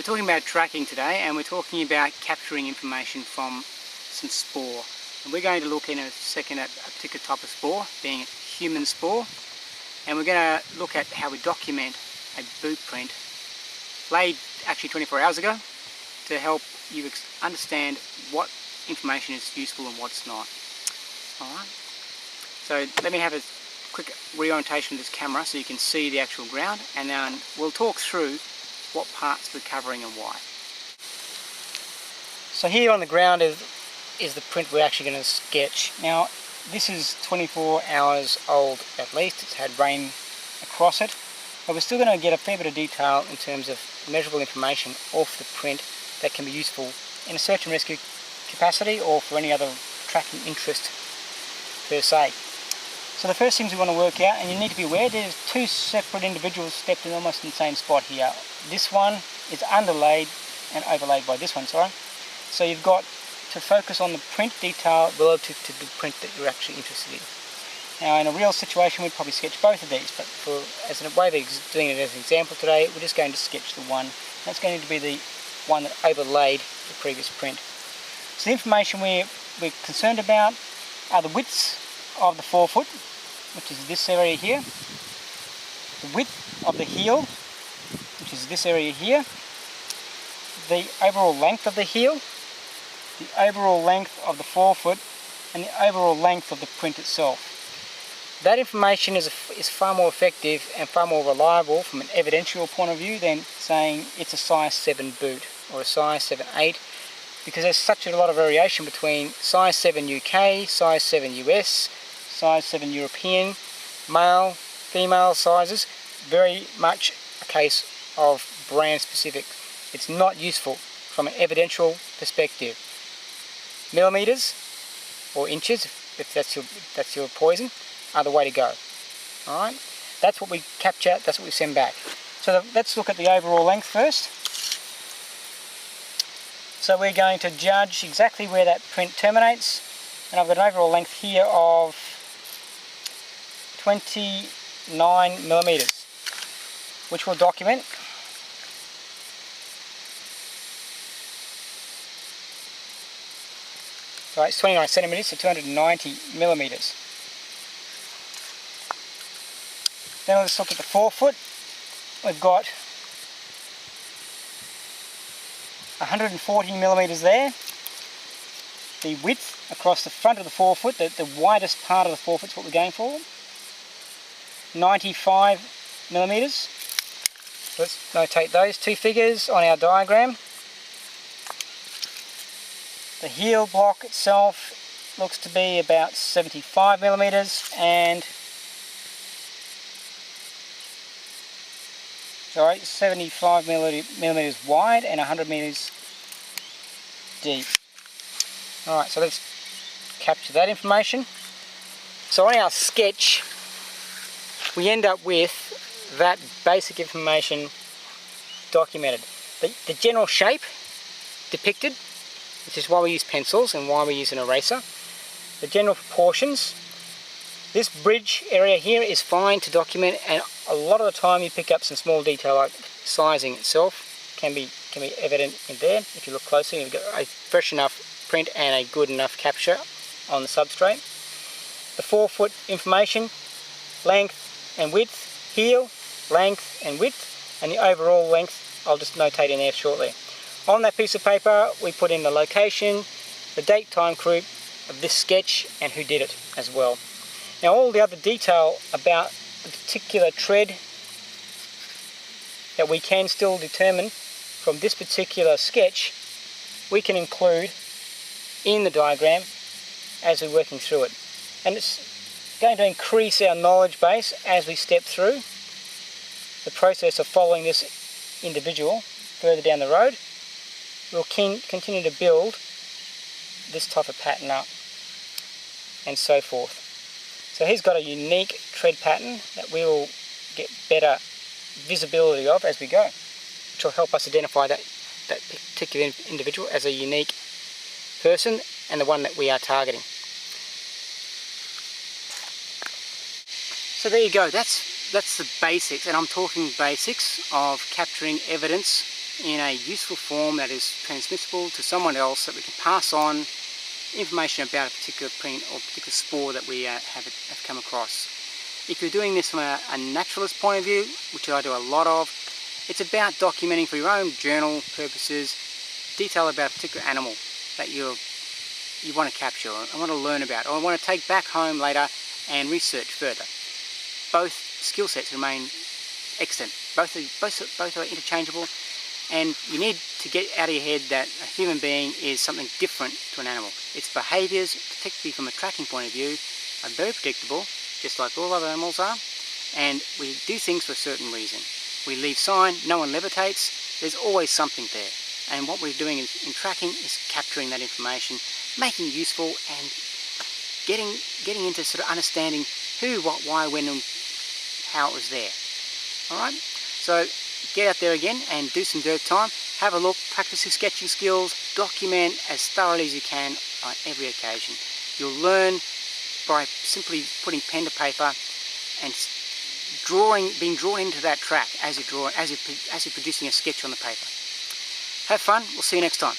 talking about tracking today, and we're talking about capturing information from some spore. And we're going to look in a second at a particular type of spore, being human spore. And we're going to look at how we document a boot print laid actually 24 hours ago to help you understand what information is useful and what's not. Alright, so let me have a quick reorientation of this camera so you can see the actual ground, and then we'll talk through what parts we're covering and why. So here on the ground is the print we're actually going to sketch. Now this is 24 hours old at least, it's had rain across it, but we're still going to get a fair bit of detail in terms of measurable information off the print that can be useful in a search and rescue capacity or for any other tracking interest per se. So the first things we want to work out, and you need to be aware, there's two separate individuals stepped in almost in the same spot here. This one is underlaid and overlaid by this one, sorry. So you've got to focus on the print detail relative to the print that you're actually interested in. Now in a real situation we'd probably sketch both of these, but as a way of doing it as an example today, we're just going to sketch the one. That's going to be the one that overlaid the previous print. So the information we're concerned about are the widths of the forefoot, which is this area here, the width of the heel, which is this area here, the overall length of the heel, the overall length of the forefoot, and the overall length of the print itself. That information is far more effective and far more reliable from an evidential point of view than saying it's a size 7 boot or a size 7/8, because there's such a lot of variation between size 7 UK, size 7 US, size 7 European, male, female sizes, very much a case of brand specific. It's not useful from an evidential perspective. Millimeters or inches, if that's your poison, are the way to go. Alright, that's what we capture, that's what we send back. So let's look at the overall length first. So we're going to judge exactly where that print terminates, and I've got an overall length here of 29 millimeters, which we'll document. So it's 29 centimeters, so 290 millimeters. Then let's look at the forefoot. We've got 140 millimeters there. The width across the front of the forefoot, the widest part of the forefoot is what we're going for, 95 millimeters. Let's notate those two figures on our diagram. The heel block itself looks to be about 75 millimeters and 75 millimeters wide and 100 meters deep. Alright, so let's capture that information. So on our sketch we end up with that basic information documented. The general shape depicted, which is why we use pencils and why we use an eraser. The general proportions. This bridge area here is fine to document, and a lot of the time you pick up some small detail like sizing itself can be evident in there. If you look closely, you've got a fresh enough print and a good enough capture on the substrate. The forefoot information, length and width, heel, length and width, and the overall length I'll just notate in there shortly. On that piece of paper we put in the location, the date, time, group of this sketch and who did it as well. Now all the other detail about the particular tread that we can still determine from this particular sketch, we can include in the diagram as we're working through it. And it's going to increase our knowledge base as we step through the process of following this individual further down the road. We'll continue to build this type of pattern up and so forth. So he's got a unique tread pattern that we will get better visibility of as we go, which will help us identify that particular individual as a unique person and the one that we are targeting. So there you go, that's the basics, and I'm talking basics of capturing evidence in a useful form that is transmissible to someone else, that we can pass on information about a particular print or particular spore that we have come across. If you're doing this from a naturalist point of view, which I do a lot of, it's about documenting for your own journal purposes detail about a particular animal that you want to capture, or want to learn about, or want to take back home later and research further. Both skill sets remain excellent. Both are interchangeable, and you need to get out of your head that a human being is something different to an animal. Its behaviours, particularly from a tracking point of view, are very predictable, just like all other animals are, and we do things for a certain reason. We leave sign, no one levitates, there's always something there. And what we're doing in tracking is capturing that information, making it useful, and getting into sort of understanding who, what, why, when, and how it was there. Alright, so get out there again and do some dirt time. Have a look, practice your sketching skills, document as thoroughly as you can on every occasion. You'll learn by simply putting pen to paper and being drawn into that track as you're producing a sketch on the paper. Have fun, we'll see you next time.